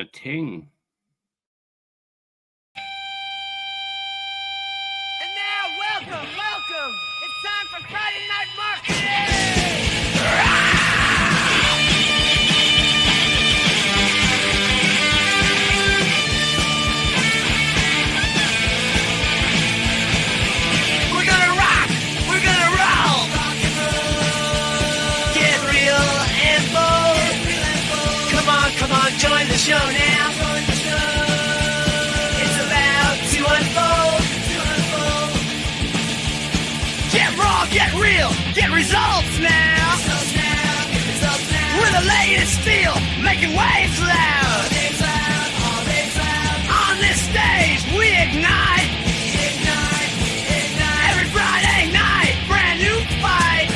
a ting. And now, welcome. It's time for Friday Night Marketing. We're gonna rock. We're gonna roll. Rock and roll. Get real and bold. Come on, join the show now. It's about to unfold. Get raw, get real, get results now. We're the latest steel, making waves loud. On this stage, we ignite. Every Friday night, brand new fight.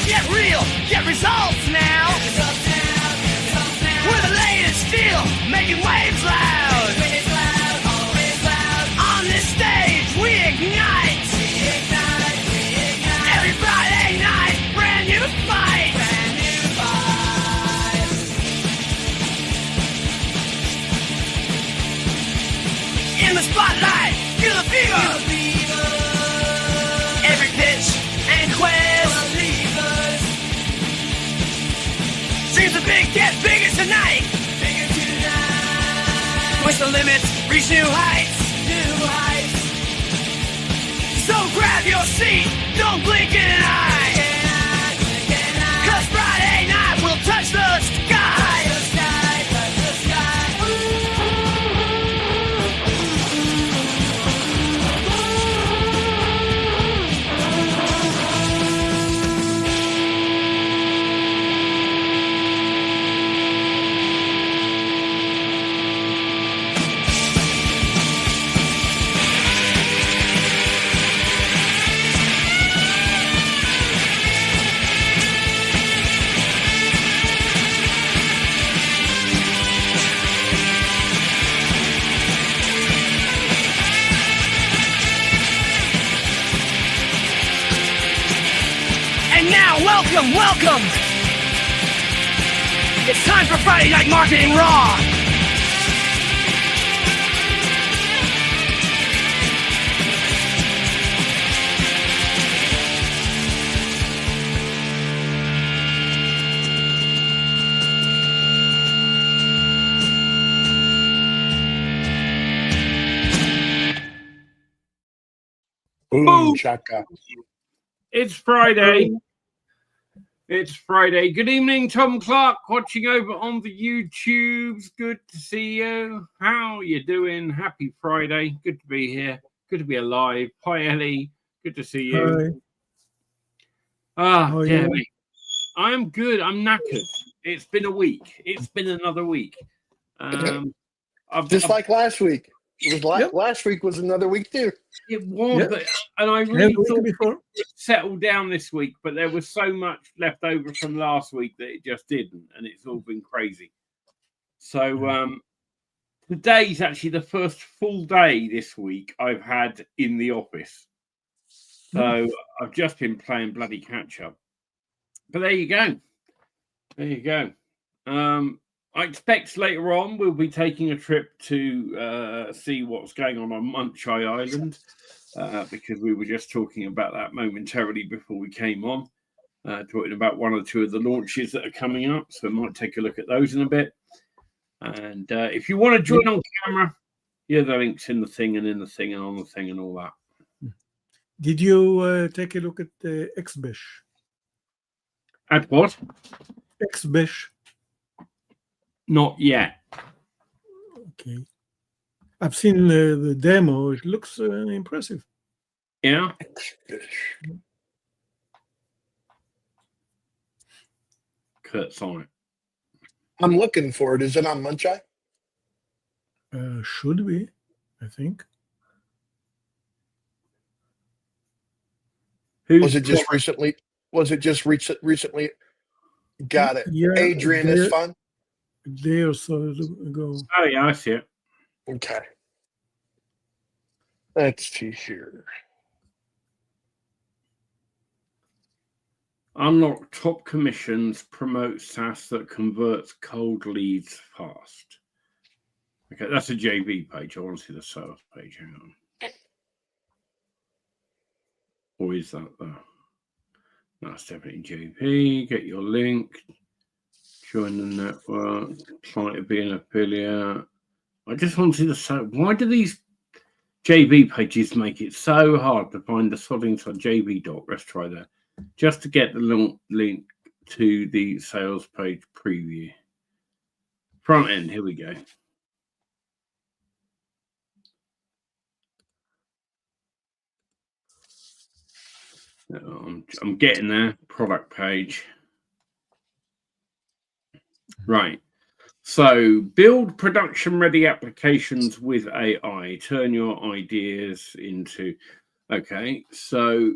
Get real, get results now. We're the latest steel, making waves loud. On this stage, we ignite. Every Friday night, brand new fight. In the spotlight, feel the fever. Every pitch and quest. Dreams are big, get bigger tonight. Push the limits, reach new heights. So grab your seat, don't blink an eye. 'Cause Friday night we'll touch the sky. And now, welcome. It's time for Friday Night Marketing Raw. Boom, shaka. It's Friday. Good evening, Tom Clark, watching over on the YouTubes. Good to see you. How you doing? Happy Friday. Good to be here. Good to be alive. Hi, Ellie. Good to see you. Hi. Dear me. I'm good. I'm knackered. It's been a week. It's been another week. Just like last week. It was last week was another week too. It was, and I really thought it would settle down this week, but there was so much left over from last week that it just didn't, and it's all been crazy. So today's actually the first full day this week I've had in the office. So I've just been playing bloody catch up. But there you go. I expect later on we'll be taking a trip to see what's going on Munchai Island because we were just talking about that momentarily before we came on, talking about one or two of the launches that are coming up. So we might take a look at those in a bit. And if you want to join on camera, Yeah, the link's in the thing and in the thing and on the thing and all that. Did you take a look at XBish? At what? XBish. Not yet. Okay. I've seen the demo. It looks impressive. Yeah. Kurt's on it. I'm looking for it. Is it on Munchai? Should be, I think. Was it just recently? Was it just recently? Got it. Yeah, Adrian is fun. A day or so ago. Oh yeah, I see it. Okay. Let's see here. Unlock top commissions, promote SaaS that converts cold leads fast. Okay, that's a JV page. I want to see the sales page. Hang on. Or is that there? That's definitely JV. Get your link. Join the network. Try to be an affiliate. I just want to see the sales. Why do these JV pages make it so hard to find the sodding JV doc? Let's try that. Just to get the link to the sales page preview. Front end, here we go. I'm getting there. Product page. Right. So build production-ready applications with AI. Turn your ideas into... Okay, so...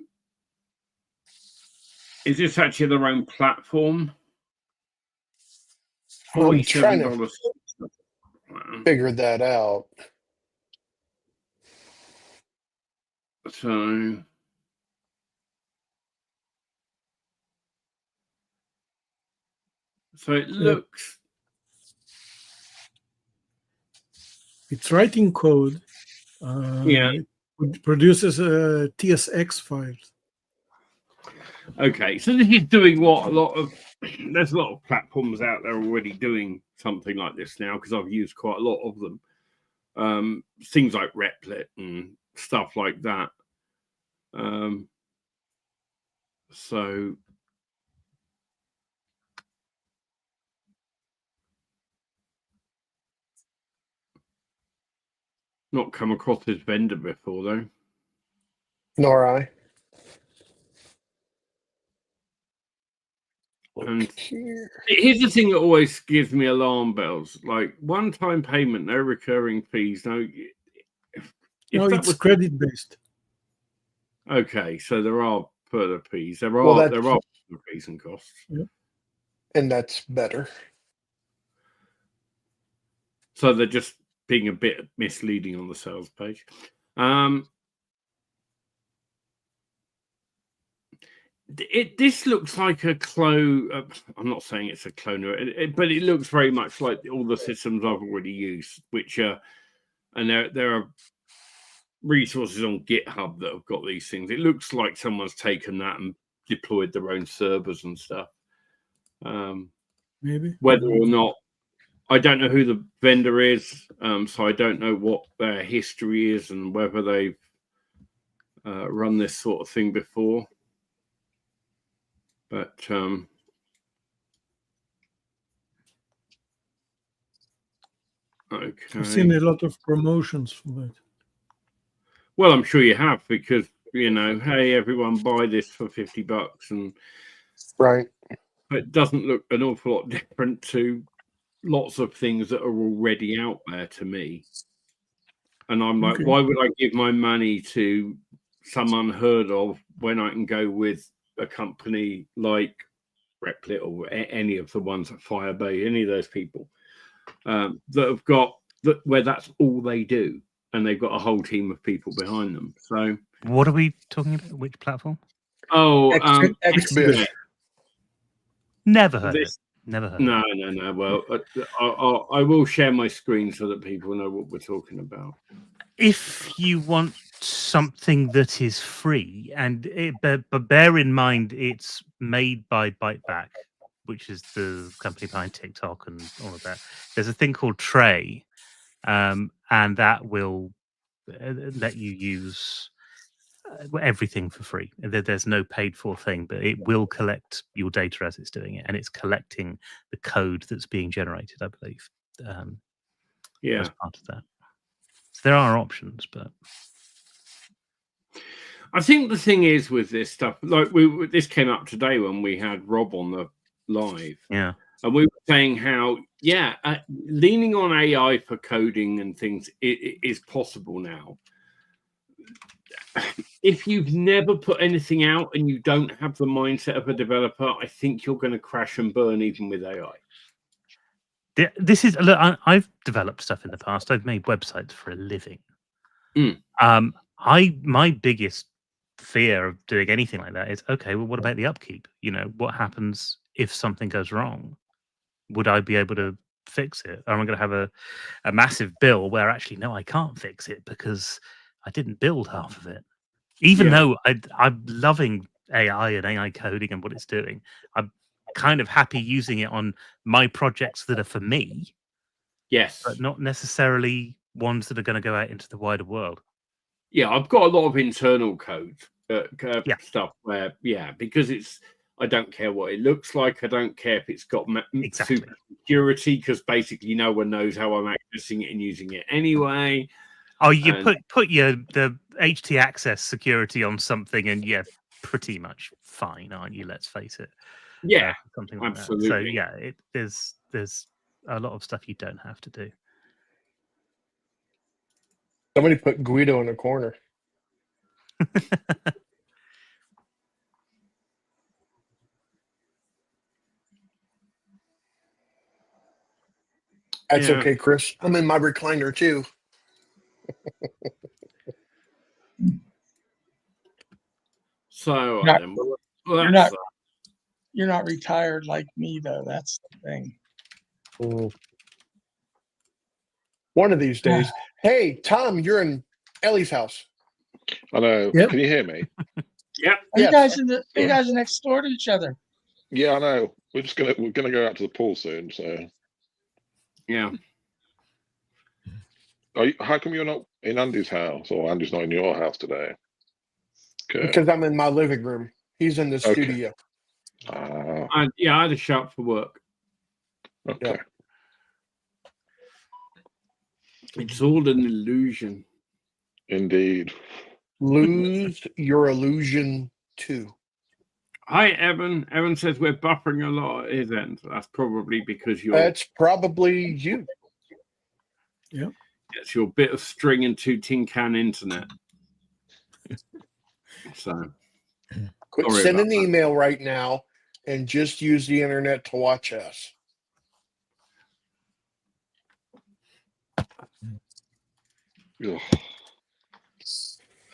Is this actually their own platform? I'm trying to $47. figure that out. So it looks... It's writing code. Yeah. It produces TSX files. Okay, so this is doing what there's a lot of platforms out there already doing something like this now, because I've used quite a lot of them. Things like Replit and stuff like that. So not come across this vendor before though. Nor I. And here's the thing that always gives me alarm bells: like one-time payment, no recurring fees. No, It's credit based. Okay, so there are further fees. There are fees and costs. Yeah. And that's better. So they're just being a bit misleading on the sales page. This looks like a clone. I'm not saying it's a clone, but it looks very much like all the systems I've already used, which are, and there are resources on GitHub that have got these things. It looks like someone's taken that and deployed their own servers and stuff. Maybe. Whether or not, I don't know who the vendor is, so I don't know what their history is and whether they've run this sort of thing before. But I've seen a lot of promotions for that. Well, I'm sure you have, because hey, everyone buy this for $50, and right. But it doesn't look an awful lot different to lots of things that are already out there to me. And I'm like, why would I give my money to some unheard of when I can go with a company like Replit or any of the ones at Firebase, any of those people that have got where that's all they do, and they've got a whole team of people behind them. So, what are we talking about? Which platform? Oh, XBish. Never heard of it. Never heard. No. Well, I will share my screen so that people know what we're talking about. If you want something that is free, but bear in mind it's made by Byteback, which is the company behind TikTok and all of that. There's a thing called Tray, and that will let you use everything for free. There's no paid for thing, but it will collect your data as it's doing it, and it's collecting the code that's being generated, I believe, Yeah. as part of that. So there are options, but I think the thing is with this stuff, like this came up today when we had Rob on the live, yeah, and we were saying how leaning on AI for coding and things is possible now. If you've never put anything out and you don't have the mindset of a developer, I think you're going to crash and burn even with AI. This is look. I've developed stuff in the past. I've made websites for a living. My biggest fear of doing anything like that is, okay, well, what about the upkeep? You know, what happens if something goes wrong? Would I be able to fix it? Or am I going to have a massive bill where actually, no, I can't fix it because I didn't build half of it? Even though I'm loving AI and AI coding and what it's doing, I'm kind of happy using it on my projects that are for me. Yes. But not necessarily ones that are going to go out into the wider world. Yeah, I've got a lot of internal code stuff where, because I don't care what it looks like. I don't care if it's got super security, because basically no one knows how I'm accessing it and using it anyway. Oh, you put the HT access security on something, and you're pretty much fine, aren't you? Let's face it. Yeah, something like absolutely. That. So yeah, there's a lot of stuff you don't have to do. Somebody put Guido in a corner. That's okay, Chris. I'm in my recliner too. So you're not retired like me, though. That's the thing. One of these days. Hey, Tom, you're in Ellie's house. I know. Yep. Can you hear me? Yeah. You guys are next door to each other. Yeah, I know. We're gonna go out to the pool soon. So yeah. How come you're not in Andy's house, or Andy's not in your house today? Okay. Because I'm in my living room. He's in the studio. I had to show up for work. Okay. Yeah. It's all an illusion. Indeed. Lose your illusion too. Hi, Evan. Evan says we're buffering a lot at his end. That's probably because you're. That's probably you. Yep. It's your bit of string and 2 tin can internet. So, quit sending an email right now and just use the internet to watch us.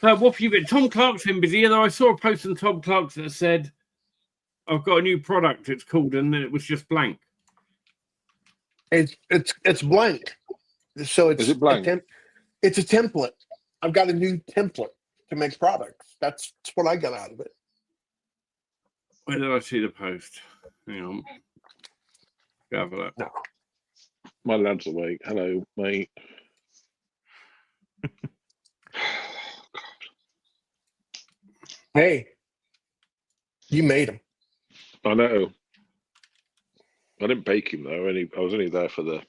what have you been? Tom Clark's been busy, although I saw a post on Tom Clark's that said, I've got a new product, it's called, and then it was just blank. It's blank. So it's Is it blank? It's a template. I've got a new template to make products. That's what I got out of it. Where did I see the post? Hang on. Go have a look. No. My lad's awake. Hello, mate. Hey, you made him. I know. I didn't bake him though. I was only there for the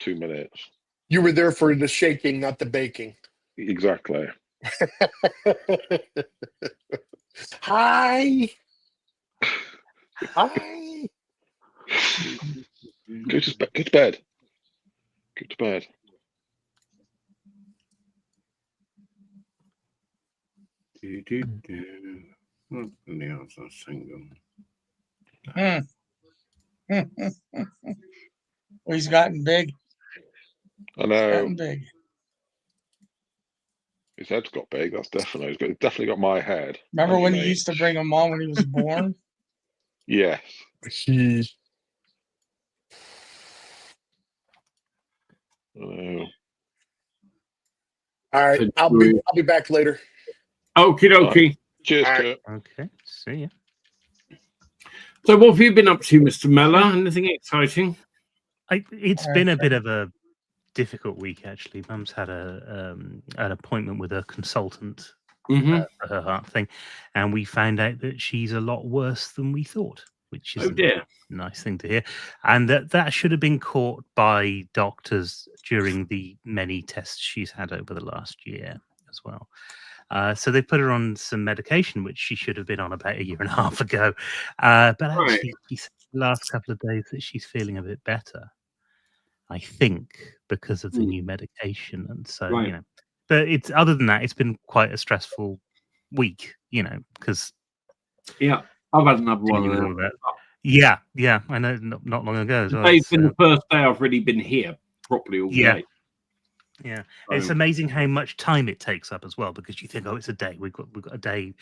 2 minutes. You were there for the shaking, not the baking. Exactly. Hi. Hi. Go to bed. Go to bed. What the hell's that single? Well, he's gotten big. I know. Gotten big. His head's got big. That's definitely. He's definitely got my head. Remember when you used to bring him on when he was born? Yes. All right, I'll be back later. Okie dokie. Cheers, Kurt. Okay, see ya. So what have you been up to, Mr. Mellor? Anything exciting? It's been a bit of a difficult week actually. Mum's had an appointment with a consultant Mhm. for her heart thing, and we found out that she's a lot worse than we thought, which is Oh dear. a nice thing to hear, and that should have been caught by doctors during the many tests she's had over the last year as well. So they put her on some medication, which she should have been on about a year and a half ago. But Right. actually, she said the last couple of days that she's feeling a bit better. I think because of the Mm. new medication, and so Right. you know. But it's other than that, it's been quite a stressful week, you know, because Yeah, I've had another one dealing of with all them. that. Yeah, I know, not long ago as well. Today's been So, the first day I've really been here properly all Yeah. day. yeah, it's So, amazing how much time it takes up as well, because you think, oh, it's a day. We've got a day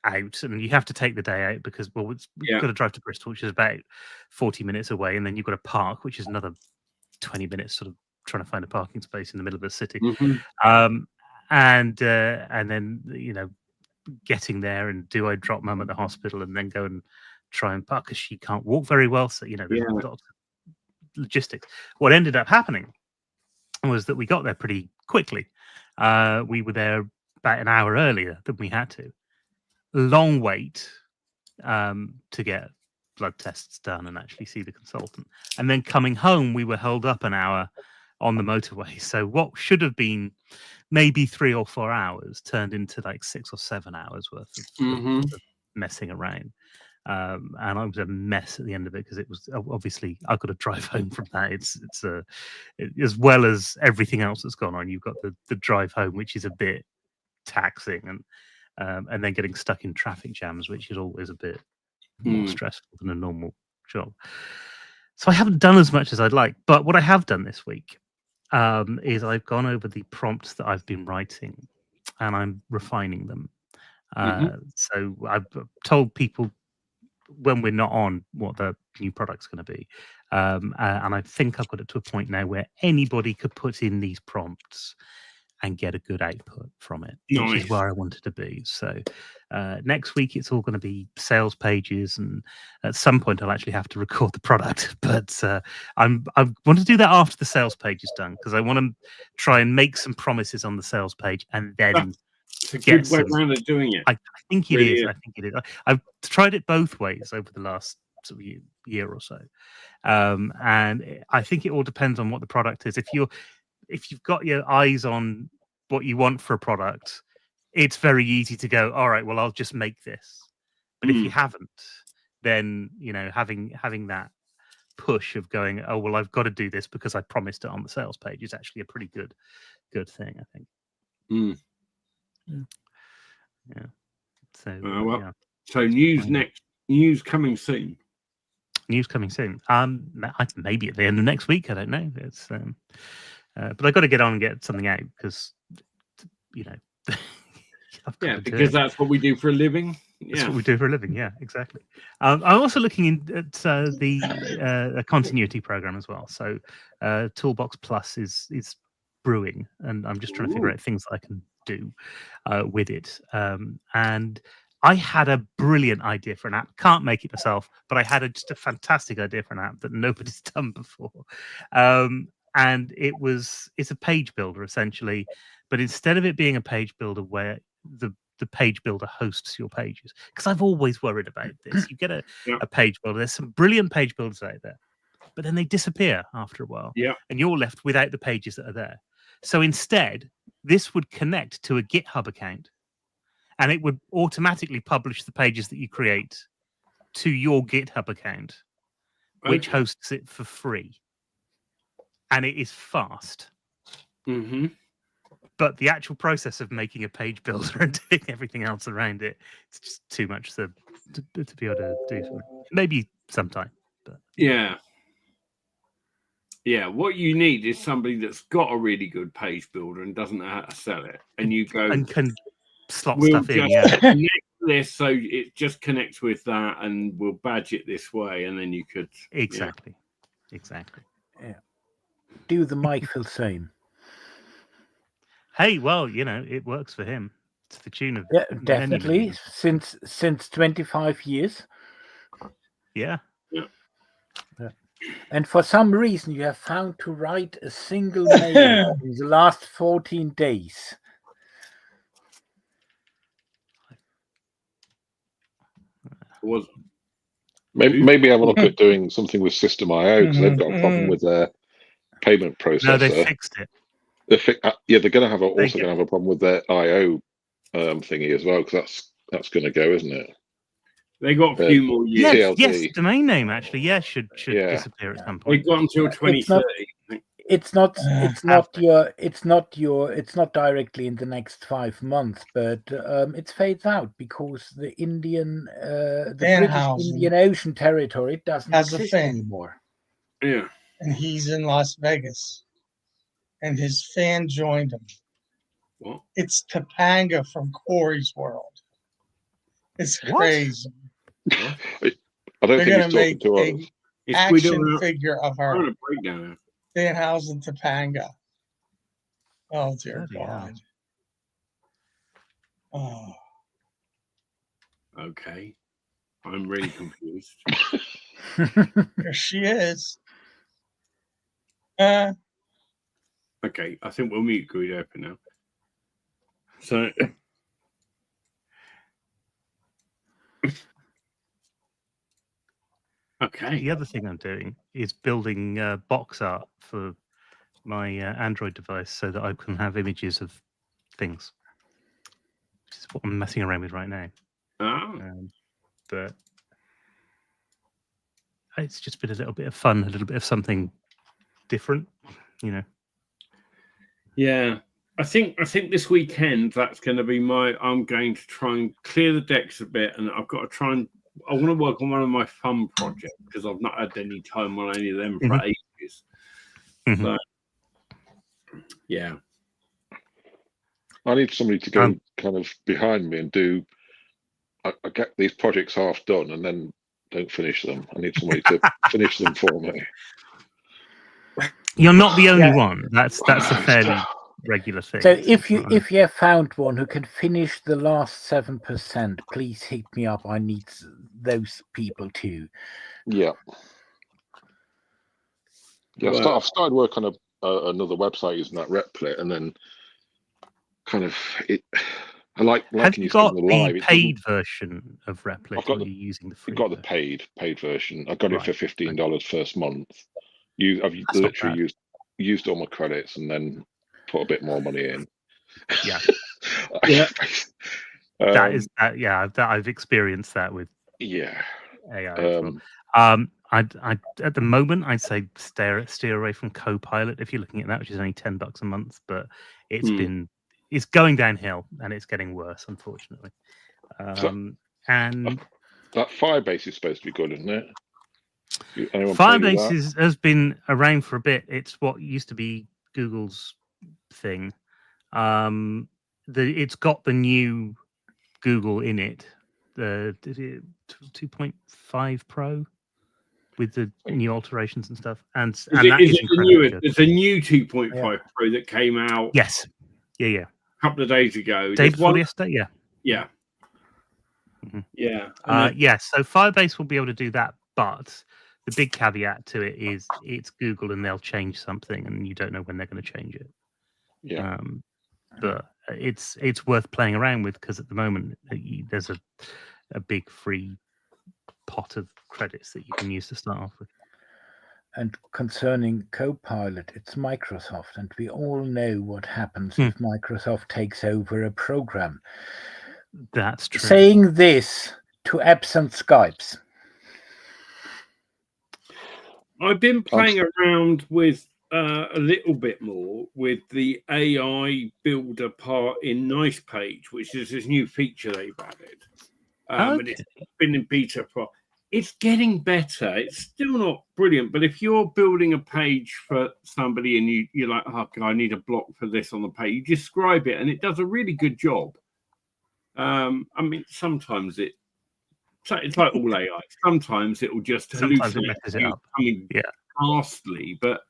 out, and you have to take the day out because we've Yeah. got to drive to Bristol, which is about 40 minutes away, and then you've got to park, which is another 20 minutes, sort of trying to find a parking space in the middle of the city. mhm. And then you know, getting there, and do I drop Mum at the hospital and then go and try and park because she can't walk very well? So you know, there's Yeah. lots of logistics. What ended up happening was that we got there pretty quickly. We were there about an hour earlier than we had to. Long wait to get blood tests done and actually see the consultant. And then coming home, we were held up an hour on the motorway. So what should have been maybe 3 or 4 hours turned into like 6 or 7 hours worth of Mhm. messing around. And I was a mess at the end of it because it was obviously I've got to drive home from that. It's as well as everything else that's gone on. You've got the drive home, which is a bit taxing, and then getting stuck in traffic jams, which is always a bit more Mm. stressful than a normal job. So I haven't done as much as I'd like. But what I have done this week is I've gone over the prompts that I've been writing, and I'm refining them. So I've told people when we're not on what the new product's going to be, and I think I've got it to a point now where anybody could put in these prompts and get a good output from it, which Nice. is where I wanted to be. So next week it's all going to be sales pages, and at some point I'll actually have to record the product. But I want to do that after the sales page is done, because I want to try and make some promises on the sales page and then It's a get good way some. around of doing it. I think it Really is. is. I think it is. I've tried it both ways over the last sort of year or so, and I think it all depends on what the product is. If you've got your eyes on what you want for a product, it's very easy to go, all right, well, I'll just make this. But if you haven't, then you know, having that push of going, oh well, I've got to do this because I promised it on the sales page is actually a pretty good thing, I think. Mm. Yeah. So Well, yeah. so news Fine. news coming soon. News coming soon. Maybe at the end of next week. I don't know. It's but I've got to get on and get something out because you know. I've got Yeah, to do because it. that's what we do for a living. That's Yeah. what we do for a living. Yeah, exactly. I'm also looking at the continuity program as well. So Toolbox Plus is brewing, and I'm just trying to figure Ooh. out things that I can do with it. And I had a brilliant idea for an app. Can't make it myself, but I had just a fantastic idea for an app that nobody's done before. And it's a page builder essentially, but instead of it being a page builder where the page builder hosts your pages, because I've always worried about this. You get Yeah. a page builder. There's some brilliant page builders out there, but then they disappear after a while. Yeah. And you're left without the pages that are there. So instead, this would connect to a GitHub account, and it would automatically publish the pages that you create to your GitHub account, which Okay. hosts it for free. And it is fast. Mm-hmm. But the actual process of making a page builder and doing everything else around it, it's just too much to be able to do for me. Maybe sometime. But Yeah. Yeah. What you need is somebody that's got a really good page builder and doesn't know how to sell it. And you go, and can slot we'll stuff in. just Yeah. connect this so it just connects with that, and we'll badge it this way, and then you could. Exactly. Do the Michael same. Hey, well, you know, it works for him. It's the tune of Yeah, many, definitely. many- Since 25 years. Yeah. and for some reason you have found to write a single mail in the last 14 days. Was Maybe have a look at doing something with System.io because they've got a problem with their payment processor. No, they fixed it. They're going to have They also going to have a problem with their IO thingy as well because that's going to go, isn't it? they got a few more years? Yes, TLD. yes, domain name actually, yes, should Yeah. disappear at some They point. got until 2030. It's not directly in the next 5 months, but it fades out because the British Danhausen Indian Ocean territory doesn't has a exist fin. anymore. Yeah. And he's in Las Vegas. And his fan joined him. What? It's Topanga from Corey's World. It's What? crazy. I don't They're think gonna he's talking make to a us. It's action figure of we're on her. a breakdown. Danhausen Topanga. Oh dear Bloody hell. God. Oh. Okay. I'm really confused. There she is. Okay, I think we'll mute Guido for now. So okay. The other thing I'm doing is building box art for my Android device so that I can have images of things. Which is what I'm messing around with right now. Ah, But it's just been a little bit of fun, a little bit of something different, you know. yeah. I think this weekend that's going to be I'm going to try and clear the decks a bit, and I've got to try and I want to work on one of my fun projects because I've not had any time on any of them for ages. So yeah, I need somebody to go kind of behind me and do. I get these projects half done and then don't finish them. I need somebody to finish them for me. You're not the only one. That's a fairly regular thing. So if you have found one who can finish the last 7%, please hit me up. I need those people too. Yeah. I've started work on another website using that Replit, and then kind of I like. Have you got the live. paid version of Replit? I've got or are you using the free? I've got the version? paid version. I got it for $15 first month. I've That's not literally used all my credits and then put a bit more money in. Yeah. Yeah. I've experienced that with Yeah. AI as well. I at the moment I'd say steer away from Copilot if you're looking at that, which is only $10 a month, but it's going downhill and it's getting worse, unfortunately. And that Firebase is supposed to be good, isn't it? Firebase has been around for a bit. It's what used to be Google's thing. It's got the new Google in it, the 2.5 Pro with the new alterations and stuff. And is that it is the newest? There's a new 2.5 Pro that came out. Yes. Yeah. A couple of days ago. Day before yesterday. Yeah. Yeah. Mm-hmm. Yeah. So Firebase will be able to do that, but the big caveat to it is it's Google and they'll change something and you don't know when they're going to change it. Yeah. But it's worth playing around with because at the moment there's a big free pot of credits that you can use to start off with. And concerning Copilot, it's Microsoft, and we all know what happens if Microsoft takes over a program. That's true. Saying this to apps and Skypes. I've been playing around with a little bit more with the AI builder part in Nice Page, which is this new feature they've added. And it's been in beta for. It's getting better. It's still not brilliant, but if you're building a page for somebody and you're like, oh, I need a block for this on the page, you describe it and it does a really good job. I mean, sometimes it's like all AI. Sometimes it will just Sometimes it hallucinate messes it up. ghastly, but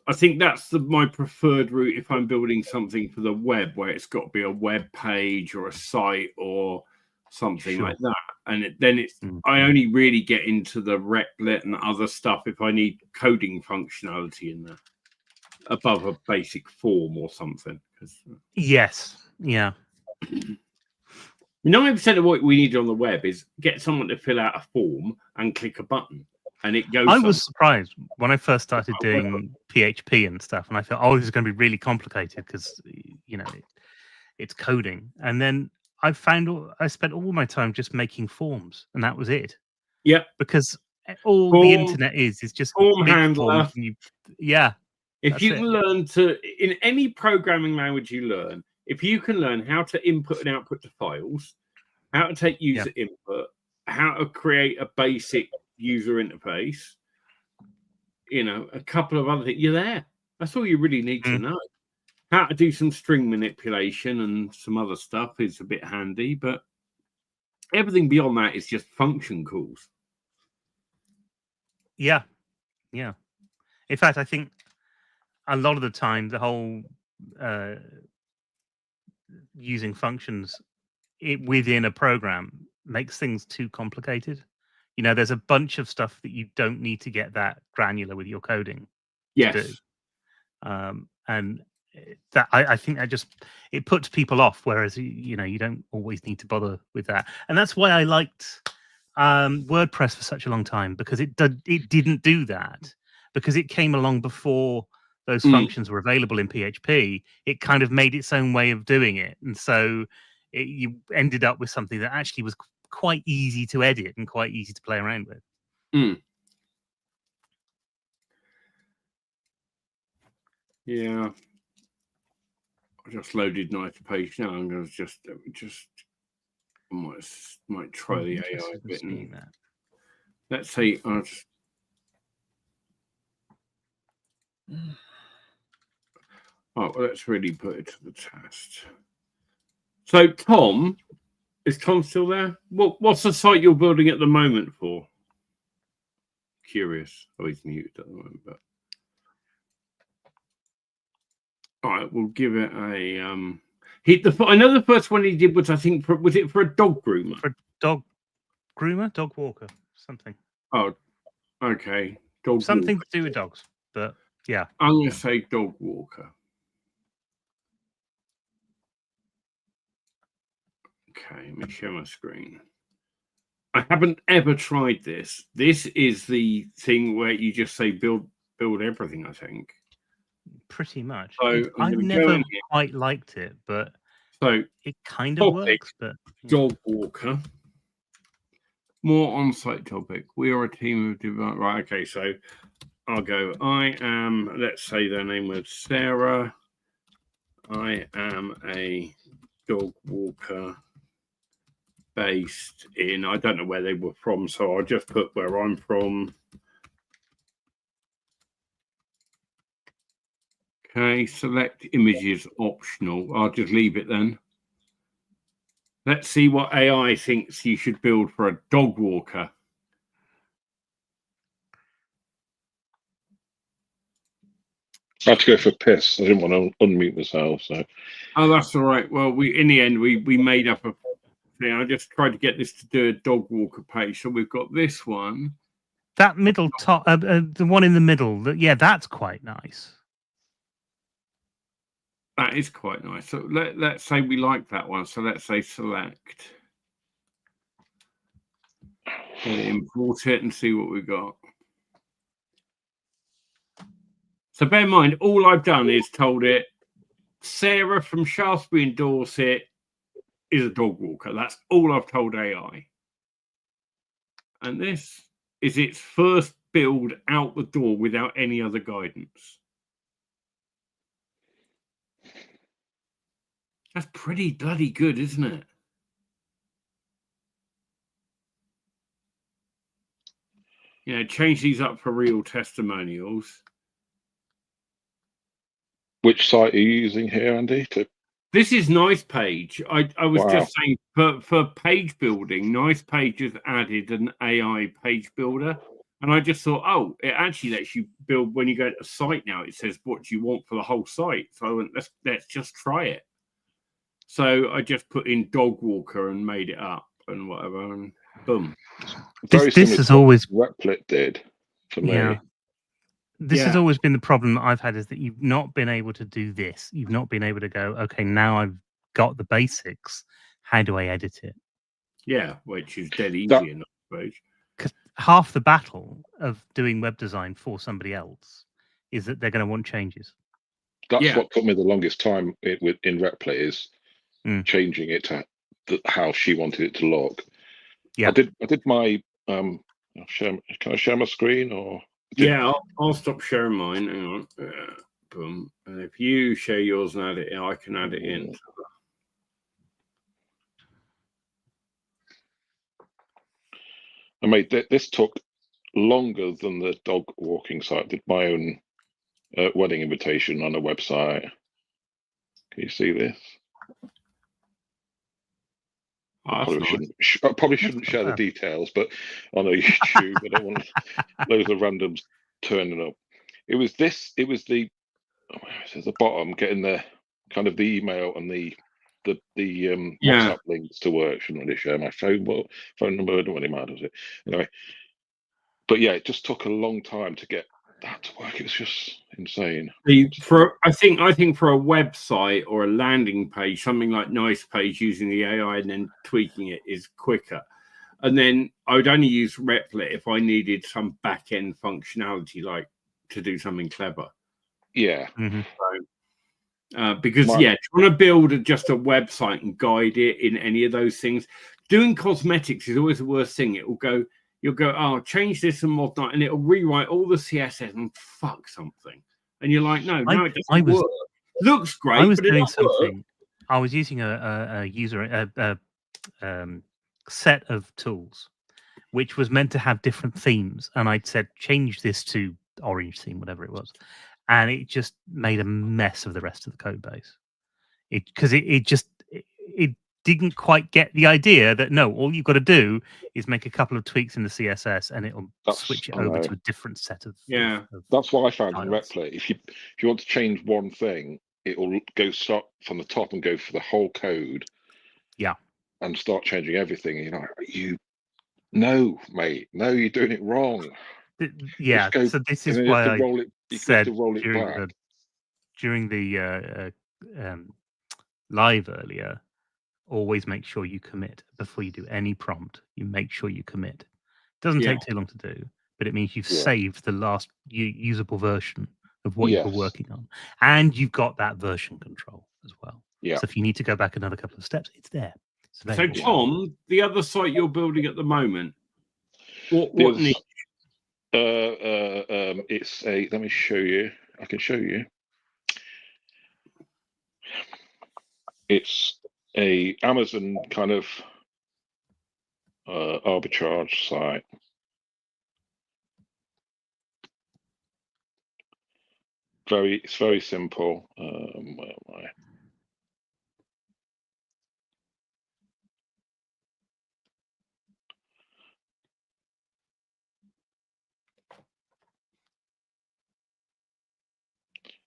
I think that's my preferred route if I'm building something for the web, where it's got to be a web page or a site or something Sure. like that. And then it's I only really get into the Replit and other stuff if I need coding functionality in there above a basic form or something. 'Cause Yes. Yeah. 90% of what we need on the web is get someone to fill out a form and click a button, and it goes. I was surprised when I first started Oh, well. doing PHP and stuff, and I thought, oh, this is going to be really complicated because it's coding. And then I spent all my time just making forms, and that was it. Yep. Because all the internet is just form big handler. forms, and If that's you it. can learn to, in any programming language you learn, if you can learn how to input and output to files, how to take user input, how to create a basic user interface, a couple of other things, you're there. That's all you really need to know. How to do some string manipulation and some other stuff is a bit handy, but everything beyond that is just function calls. Yeah. In fact, I think a lot of the time, the whole using functions within a program makes things too complicated. There's a bunch of stuff that you don't need to get that granular with your coding. Yes. To do. And that I think that it puts people off, whereas you don't always need to bother with that. And that's why I liked WordPress for such a long time, because it didn't do that, because it came along before those functions were available in PHP. It kind of made its own way of doing it, and so you ended up with something that actually was quite easy to edit and quite easy to play around with. Yeah. I just loaded Nice page now. I'm going to might try the AI bit. Let's see. Let's really put it to the test. So, Tom, is Tom still there? What's the site you're building at the moment for? Curious. Oh, he's muted at the moment, but. All right, we'll give it a. I know the first one he did was, I think, was it for a dog groomer? For dog groomer, dog walker, something. Oh, okay. Something to do with dogs, but yeah. I'm going to say dog walker. Okay, let me share my screen. I haven't ever tried this. This is the thing where you just say build everything, I think. Pretty much. So I never quite liked it, but it kind of works. But dog walker. More on-site topic. We are a team of developers. Right. Okay. So I'll go. I am. Let's say their name was Sarah. I am a dog walker based in. I don't know where they were from, so I'll just put where I'm from. Okay, select images optional. I'll just leave it then. Let's see what AI thinks you should build for a dog walker. I had to go for piss. I didn't want to unmute myself. So. Oh, that's all right. Well, in the end, we made up a thing. I just tried to get this to do a dog walker page. So we've got this one. That middle top, the one in the middle. That's quite nice. That is quite nice. So let's say we like that one. So let's say select. Import it and see what we got. So bear in mind, all I've done is told it Sarah from Shaftesbury in Dorset is a dog walker. That's all I've told AI. And this is its first build out the door without any other guidance. That's pretty bloody good, isn't it? Change these up for real testimonials. Which site are you using here, Andy? This is Nice Page. I was just saying for page building, Nice Page has added an AI page builder. And I just thought, it actually lets you build when you go to a site now. It says, what do you want for the whole site? So I went, let's just try it. So I just put in dog walker and made it up. and whatever, and boom. Very This similar has to what always Replit did for me. Yeah. This has Yeah. always been the problem that I've had, is that you've not been able to do this. You've not been able to go, okay, now I've got the basics. How do I edit it? Yeah, which is dead easy That- enough, I suppose. Because half the battle of doing web design for somebody else is that they're going to want changes. That's Yeah. what took me the longest time in Replit, is changing it to how she wanted it to look. Yeah. I did my can I share my screen, or Yeah, I'll stop sharing mine. Hang on. Boom. And if you share yours and add it in, I can add it in. I made this took longer than the dog walking site. I did my own wedding invitation on a website. Can you see this? Oh, I probably shouldn't share the bad. details, but on a YouTube, I don't want loads of randoms turning up. It was the bottom, getting the kind of the email and the WhatsApp links to work. Shouldn't really share my phone number. I don't really matter, does it? Anyway, but yeah, it just took a long time to get that to work. It was just insane. I think for a website or a landing page, something like NicePage, using the AI and then tweaking it is quicker. And then I would only use Replit if I needed some back end functionality, like to do something clever. Yeah. Mm-hmm. Because trying to build just a website and guide it in any of those things, doing cosmetics is always the worst thing. You'll go, oh, change this and whatnot, and it'll rewrite all the CSS and fuck something. And you're like, no, it doesn't work. Looks great. I was but doing something. I was using a set of tools, which was meant to have different themes, and I'd said change this to orange theme, whatever it was, and it just made a mess of the rest of the code base. Because it didn't quite get the idea that no, all you've got to do is make a couple of tweaks in the CSS, and it'll switch it over to a different set of. That's what I found in Replit. If you want to change one thing, it will go start from the top and go for the whole code. Yeah. And start changing everything. No, mate, no, you're doing it wrong. Yeah. So this is why I said during the live earlier, always make sure you commit before you do any prompt. You make sure you commit. It doesn't take too long to do, but it means you've saved the last usable version of what you were working on, and you've got that version control as well. Yeah. So if you need to go back another couple of steps, it's there. So Tom, the other site you're building at the moment, what niche? It's a. Let me show you. I can show you. It's a Amazon kind of arbitrage site. It's very simple. Where am I?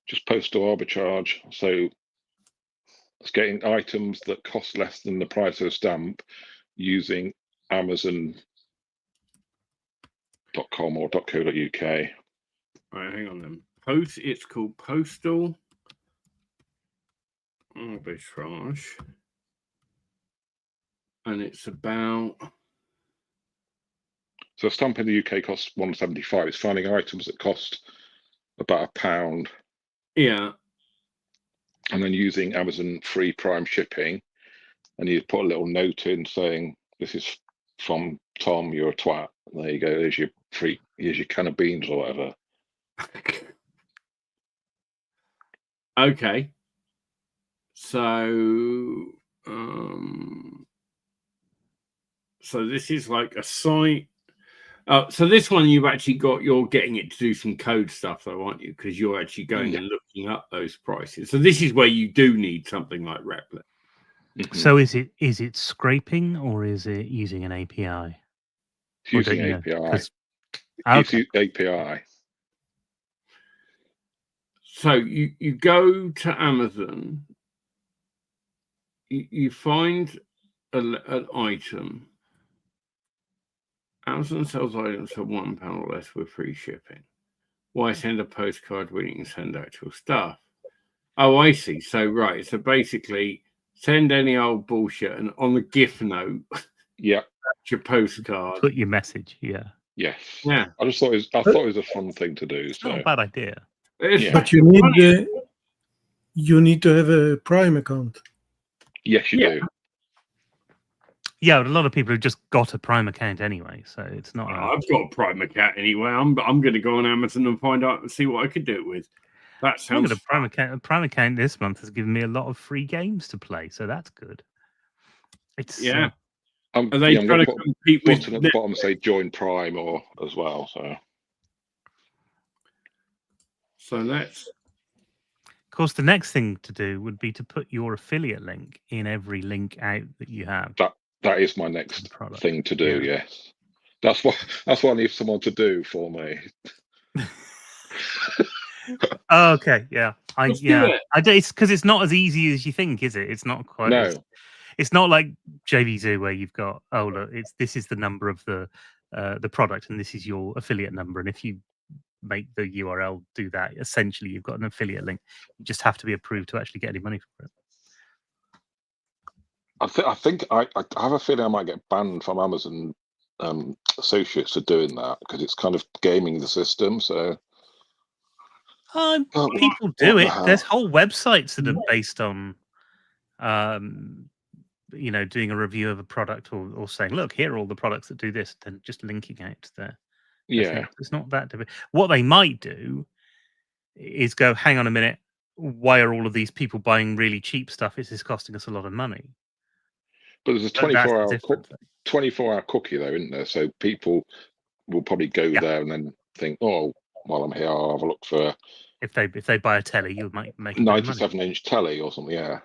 Just postal arbitrage. So it's getting items that cost less than the price of a stamp using Amazon.com or .co.uk. Right, hang on then. It's called Postal Arbitrage, and it's about. So a stamp in the UK costs £1.75. It's finding items that cost about £1. Yeah. And then using Amazon free Prime shipping, and you put a little note in saying, "This is from Tom. You're a twat." And there you go. Here's your can of beans or whatever. Okay. So, so this is like a site. So this one you're getting it to do some code stuff though, aren't you? Because you're actually going and looking up those prices. So this is where you do need something like Replit. Mm-hmm. So is it scraping or is it using an API? It's using API. Okay. API. So you go to Amazon, you find an item. Amazon sells items for £1 or less with free shipping. Why send a postcard when you can send actual stuff? Oh, I see. So, right. So basically, send any old bullshit and on the gift note, Yeah. that's your postcard. Put your message. Yeah. Yes. Yeah. I just thought it was a fun thing to do. It's So not a bad idea. It's But you need to have a Prime account. yes, you do. Yeah, but a lot of people have just got a Prime account anyway, so it's not. I've got a Prime account anyway. I'm going to go on Amazon and find out and see what I could do it with. That I've sounds. got a Prime account. A Prime account this month has given me a lot of free games to play, so that's good. It's Yeah. I'm Are they I'm trying gonna to put compete with? button at the bottom say join Prime or as well. So let's. Of course, the next thing to do would be to put your affiliate link in every link out that you have. That is my next product. thing to do. Yeah. Yes, that's what I need someone to do for me. Oh, okay, yeah, Let's do it. It's because it's not as easy as you think, is it? It's not quite. No, It's not like JVZoo where you've got look, this is the number of the product and this is your affiliate number, and if you make the URL do that, essentially you've got an affiliate link. You just have to be approved to actually get any money for it. I think I have a feeling I might get banned from Amazon associates for doing that because it's kind of gaming the system. So people do it. There's whole websites that are based on doing a review of a product or saying, look, here are all the products that do this, then just linking out to their yeah. It's not that difficult. What they might do is go, hang on a minute, why are all of these people buying really cheap stuff? Is this costing us a lot of money? But there's a 24-hour cookie though, isn't there? So people will probably go there and then think, oh, while I'm here, I'll have a look for. If they buy a telly, you might make 97-inch telly or something. Yeah.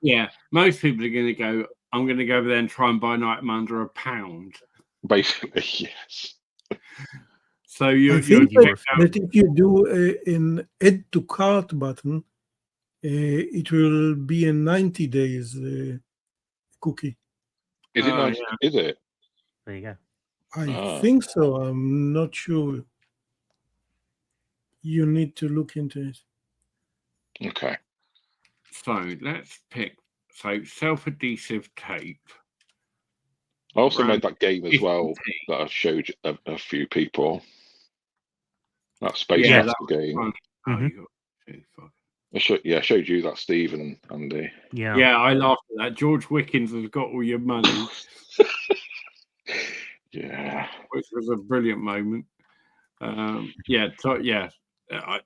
Yeah. Most people are going to go. I'm going to go over there and try and buy an item under £1. Basically, yes. So I think that if you do an add to cart button, it will be a 90 days cookie. Is it nice? Yeah. Is it? There you go. I think so. I'm not sure. You need to look into it. Okay. So let's pick. So self-adhesive tape. I also made that game as well that I showed a few people. That Space Master game. I showed you that, Stephen and Andy. Yeah, I laughed at that. George Wickens has got all your money. Yeah, which was a brilliant moment.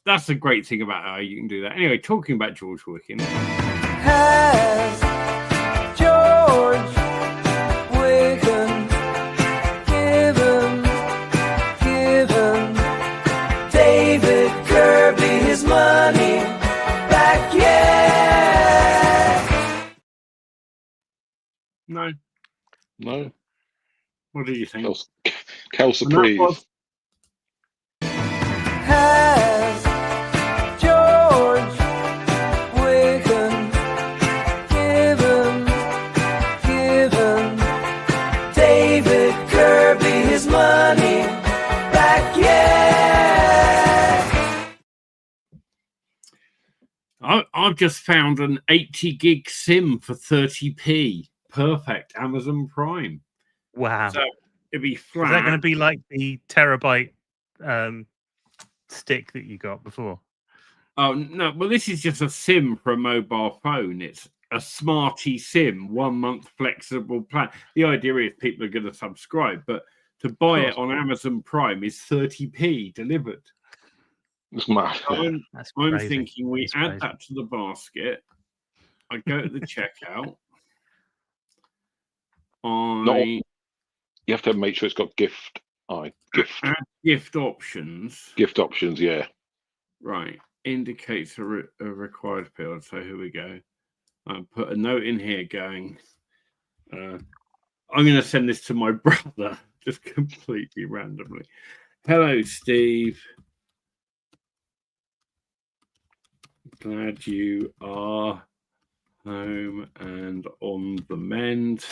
That's a great thing about how you can do that. Anyway, talking about George Wickens. Has George Wickens given David Kirby his money back yet? No. What did you think? Kel Surprise. Has George Wickens given David Kirby his money back yet? I've just found an 80 gig SIM for 30p. Perfect. Amazon Prime. Wow. So it'd be flat. Is that going to be like the terabyte stick that you got before? Oh, no. Well, this is just a SIM for a mobile phone. It's a Smarty SIM, 1 month flexible plan. The idea is people are going to subscribe, but to buy it on Amazon Prime is 30p delivered. It's mad. I'm thinking we add that to the basket. I go to the checkout. You have to make sure it's got gift options. Gift options, yeah. Right. Indicates a required field. So here we go. I put a note in here going, I'm going to send this to my brother, just completely randomly. Hello, Steve. Glad you are home and on the mend.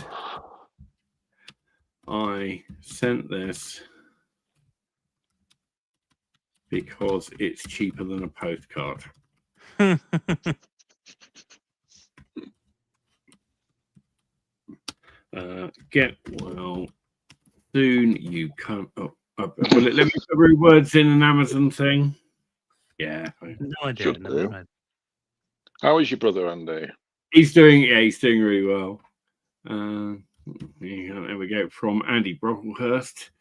I sent this because it's cheaper than a postcard. Get well soon, you can't. Will it let me put words in an Amazon thing? Yeah. No idea. Should Never do. tried. How is your brother, Andy? He's doing really well. There we go. From Andy Brocklehurst.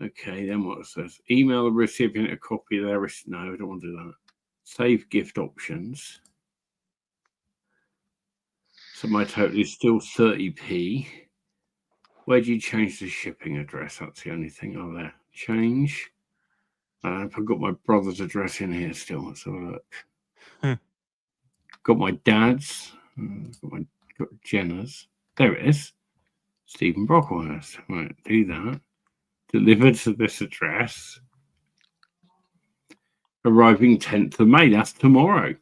Okay, then what's this? Email the recipient a copy of their No, I don't want to do that. Save gift options. So my total is still 30p. Where do you change the shipping address? That's the only thing. Oh, there. Change. I've got my brother's address in here still. Let's have a look. Got my dad's. Got Jenna's. There it is. Stephen Brocklehurst. Right, do that. Delivered to this address. Arriving 10th of May. That's tomorrow.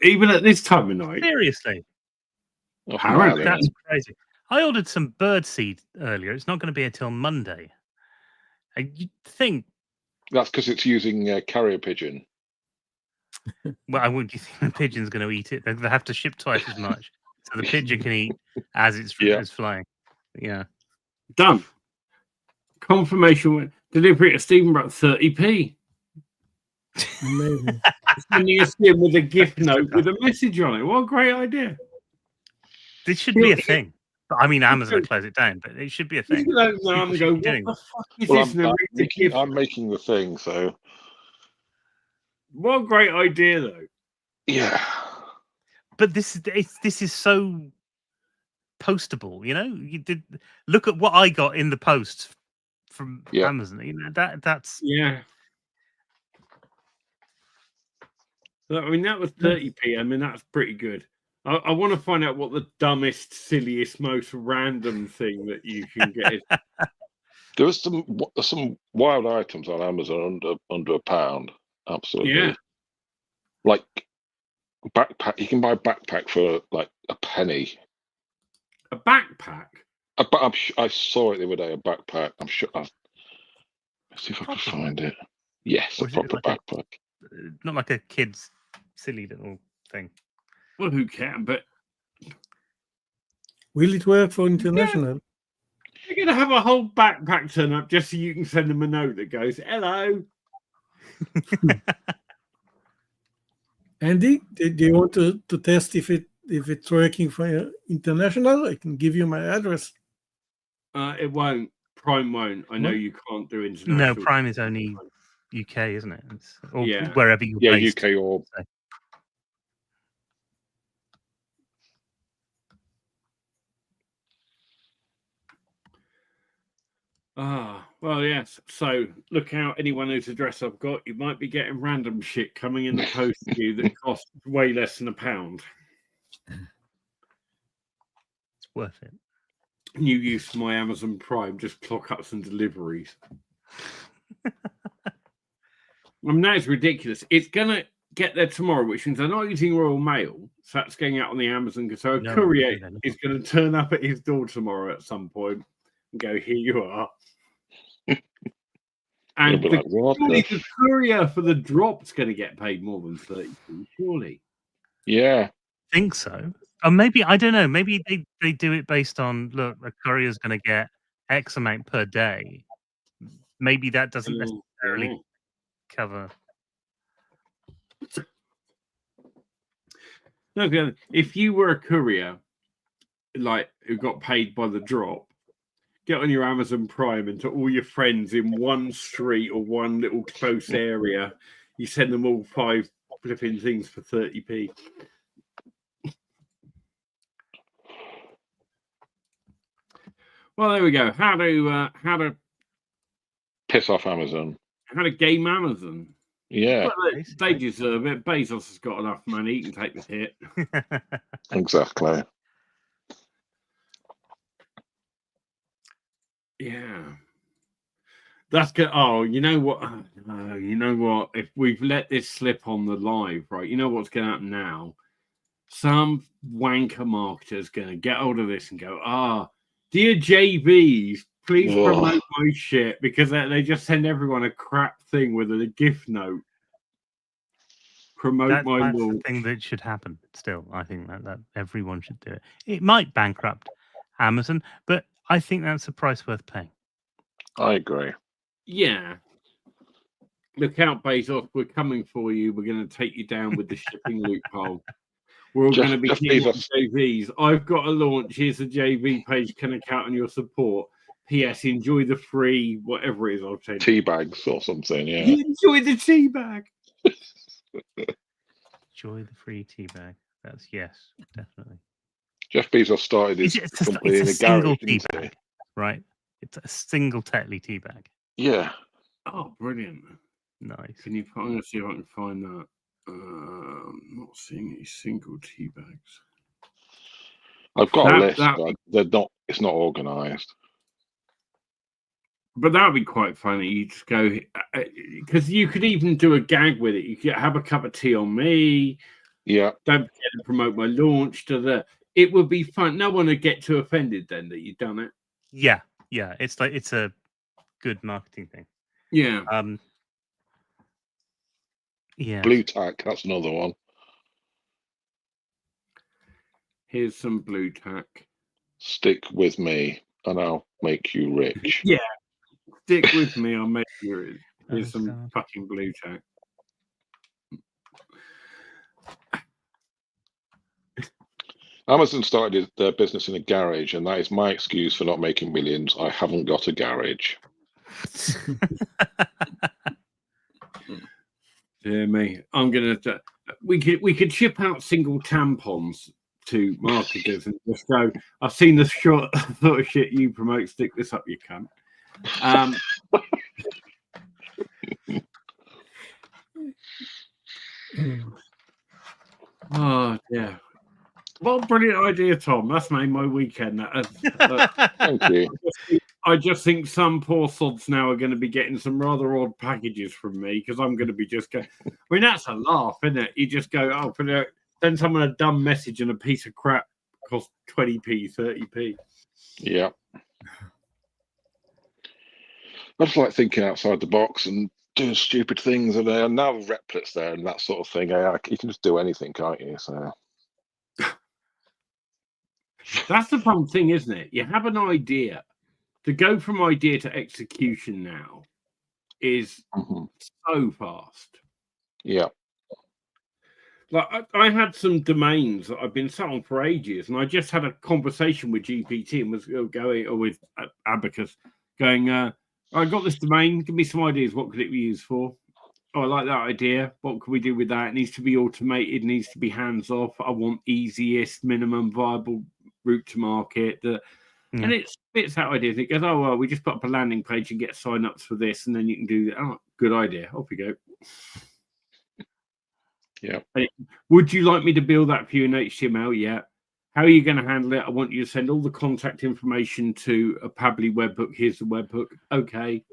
Even at this time of night. Seriously. Apparently. That's crazy. I ordered some birdseed earlier. It's not going to be until Monday. You think? That's because it's using carrier pigeon. Well, I wouldn't. Do you think the pigeon's going to eat it? They have to ship twice as much, so the pigeon can eat as it's flying. Yeah. Done. Confirmation delivery to Stephen Brock 30p. Amazing. Sending us in with a gift note with a message on it. What a great idea. This should be a thing. I mean, Amazon will close it down, but it should be a thing. You don't know, and go, what the fuck is Well, this? I'm making the thing, so. What a great idea, though. Yeah. But this is so postable, you know. You did look at what I got in the post from Amazon. You know that's yeah. I mean, that was 30p. I mean, that's pretty good. I want to find out what the dumbest, silliest, most random thing that you can get is. There was some wild items on Amazon under £1. Absolutely. Yeah. Like backpack. You can buy a backpack for like a penny. A backpack? I saw it the other day, a backpack. I'm sure. Let's see if I can find it. Yes, a proper backpack. Not like a kid's silly little thing. Well, who can? But will it work for international? You're going to have a whole backpack turn up just so you can send them a note that goes, hello. Andy, do you want to test if it's working for international? I can give you my address. It won't. Prime won't. I know you can't do international. No, Prime is only UK, isn't it? Or wherever you're based. UK or. Well, yes. So look out, anyone whose address I've got, you might be getting random shit coming in the post to you that costs way less than £1. It's worth it. New use for my Amazon Prime, just clock up some deliveries. I mean, that's ridiculous. It's gonna get there tomorrow, which means they're not using Royal Mail, so that's going out on the Amazon. So a courier is going to turn up at his door tomorrow at some point and go, "Here you are." And the courier for the drop's going to get paid more than 30, surely. Yeah, I think so. Or maybe I don't know. Maybe they do it based on look, a courier's going to get X amount per day. Maybe that doesn't necessarily cover. No, if you were a courier, like who got paid by the drop, get on your Amazon Prime and to all your friends in one street or one little close area, you send them all 5 flipping things for 30p. Well, there we go. How to piss off Amazon. How to game Amazon. Yeah, well, they deserve it. Bezos has got enough money; he can take the hit. Exactly. Yeah, that's good. Oh, you know what? You know what? If we've let this slip on the live, right? You know what's going to happen now? some wanker marketer's going to get hold of this and go, dear JVs, please promote my shit, because they just send everyone a crap thing with a gift note. Promote my That's the launch. thing that should happen. Still, I think that everyone should do it. It might bankrupt Amazon, but I think that's a price worth paying. I agree. Yeah. Look out, Bezos. We're coming for you. We're going to take you down with the shipping loophole. We're all going to be hitting JVs. I've got a launch. Here's a JV page. Can I count on your support? P.S. Enjoy the free whatever it is I've said. Tea bags or something, yeah. Enjoy the tea bag. Enjoy the free tea bag. That's yes, definitely. Jeff Bezos started his company in a single garage, tea bag, right? It's a single Tetley tea bag. Yeah. Oh, brilliant. Nice. Can you? I'm going to see if I can find that. I'm not seeing any single tea bags. I've got a list, but they're not. It's not organised. But that would be quite funny. You just go, because you could even do a gag with it. You could have a cup of tea on me. Yeah. Don't forget to promote my launch. It would be fun. No one would get too offended then that you've done it. Yeah, yeah. It's a good marketing thing. Yeah. Yeah. Blue tack. That's another one. Here's some blue tack. Stick with me, and I'll make you rich. Yeah. Stick with me, I'll make you rich. Here's some fucking blue tack. Amazon started their business in a garage, and that is my excuse for not making millions. I haven't got a garage. Dear me, I'm gonna. We could ship out single tampons to marketers and just go, I've seen the sort of shit you promote. Stick this up your cunt. Oh yeah. Well, brilliant idea, Tom. That's made my weekend. Thank you. I just think some poor sods now are going to be getting some rather odd packages from me, because I'm going to be just going. I mean, that's a laugh, isn't it? You just go, send someone a dumb message and a piece of crap costs 20p, 30p. Yeah. I just like thinking outside the box and doing stupid things, and now Replit's there and that sort of thing. You can just do anything, can't you? So that's the fun thing, isn't it? You have an idea. To go from idea to execution now is so fast. Yeah. Like I had some domains that I've been sat on for ages, and I just had a conversation with GPT and was going, or with Abacus, going, I got this domain. Give me some ideas. What could it be used for? Oh, I like that idea. What can we do with that? It needs to be automated. It needs to be hands off. I want easiest, minimum viable route to market. And it spits out ideas. It goes, oh, well, we just put up a landing page and get sign-ups for this, and then you can do that. Oh, good idea. Off you go. Yeah. Would you like me to build that for you in HTML? Yeah. How are you going to handle it? I want you to send all the contact information to a Pabbly webhook. Here's the webhook. Okay.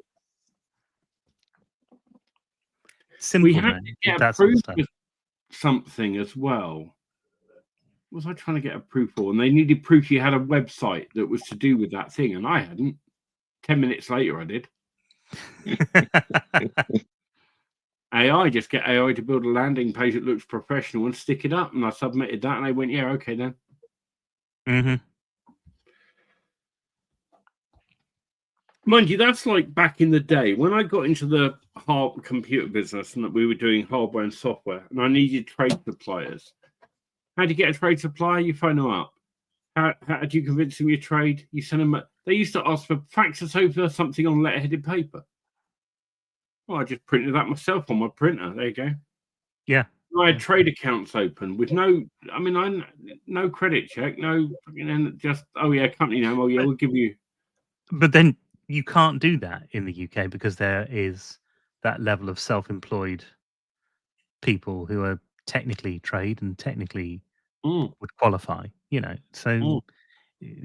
Simple, we had to get approved for something as well. What was I trying to get approved for? And they needed proof you had a website that was to do with that thing, and I hadn't. 10 minutes later, I did. AI, just get AI to build a landing page that looks professional and stick it up. And I submitted that, and they went, yeah, okay then. Mind you, that's like back in the day when I got into the computer business and that we were doing hardware and software, and I needed trade suppliers. How do you get a trade supplier? You phone them up. How do you convince them your trade? You send them. They used to ask for fax us over something on letterheaded paper. Well, I just printed that myself on my printer. There you go. Yeah. I had trade accounts open with no credit check, just company name. Oh yeah, we'll give you. But then you can't do that in the UK because there is that level of self-employed people who are technically trade and technically would qualify, So,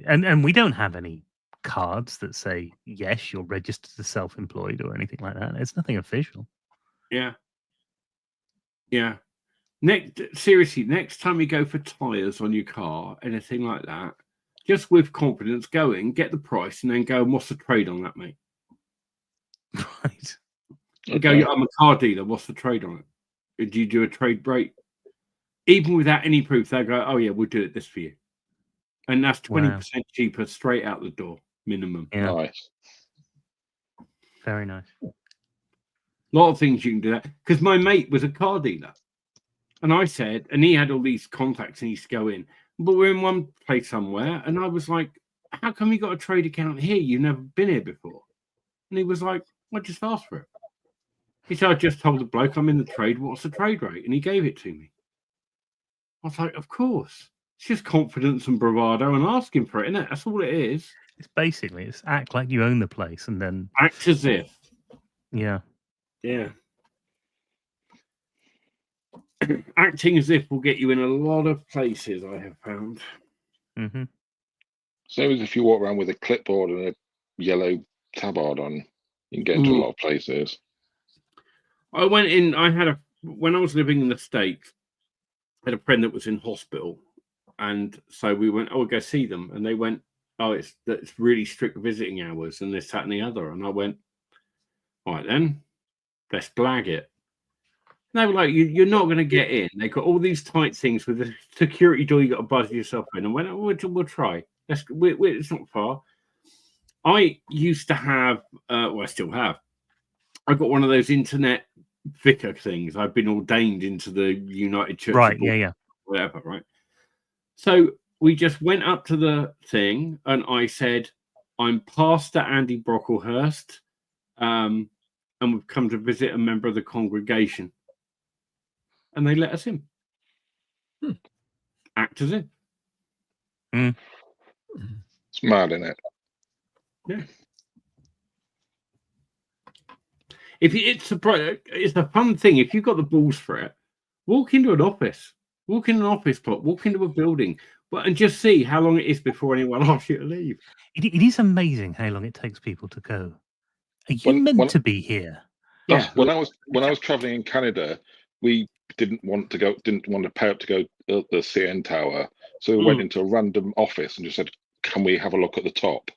and we don't have any cards that say yes, you're registered as self-employed or anything like that. It's nothing official. Yeah. Seriously, next time you go for tyres on your car, anything like that, just with confidence, go in, get the price, and then go, what's the trade on that, mate? Right. And go, I'm a car dealer, what's the trade on it? Do you do a trade break? Even without any proof, they go, oh, yeah, we'll do it this for you. And that's 20% cheaper straight out the door, minimum. Yeah. Nice. Very nice. A lot of things you can do that. Because my mate was a car dealer. And I said, and he had all these contacts and he used to go in, but we're in one place somewhere. And I was like, how come you got a trade account here? You've never been here before. And he was like, I just asked for it. He said, I just told the bloke I'm in the trade. What's the trade rate? And he gave it to me. I was like, of course. It's just confidence and bravado and asking for it, isn't it? That's all it is. It's act like you own the place and then Act as if. Yeah. Yeah. Acting as if will get you in a lot of places, I have found. Mm-hmm. Same as if you walk around with a clipboard and a yellow tabard on, you can get into a lot of places. I went in, when I was living in the States, I had a friend that was in hospital. And so we went, we'll go see them. And they went, it's really strict visiting hours and this, that, and the other. And I went, all right, then, let's blag it. And they were like, you're not going to get in. They got all these tight things with the security door you got to buzz yourself in. And went, we'll try. It's not far. I used to have, I still have, I got one of those internet vicar things. I've been ordained into the United Church. Right, yeah. Whatever, right? So we just went up to the thing and I said, I'm Pastor Andy Brocklehurst, and we've come to visit a member of the congregation. And they let us in. Act as if. It's mad, isn't it? Yeah. It's a fun thing. If you've got the balls for it, walk into an office. Walk in an office block, walk into a building, and just see how long it is before anyone asks you to leave. It is amazing how long it takes people to go. Are you meant to be here? Yeah. When I was traveling in Canada, we didn't want to pay up to go to the CN Tower, so we went into a random office and just said, "Can we have a look at the top?"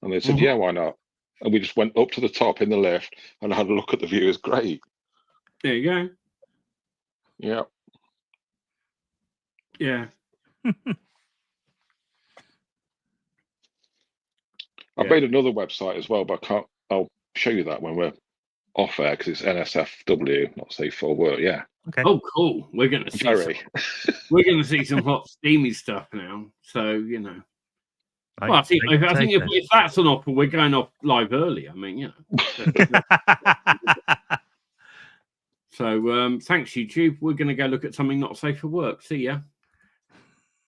And they said, "Yeah, why not?" And we just went up to the top in the lift and had a look at the view. It was great. There you go. Yeah. Yeah. I've made another website as well, but I'll show you that when we're off air because it's NSFW, not safe for work. Yeah. Okay. Oh, cool. We're going to see some hot, steamy stuff now. So, you know. I think if that's an offer, we're going off live early. I mean, you know. So, thanks, YouTube. We're going to go look at something not safe for work. See ya.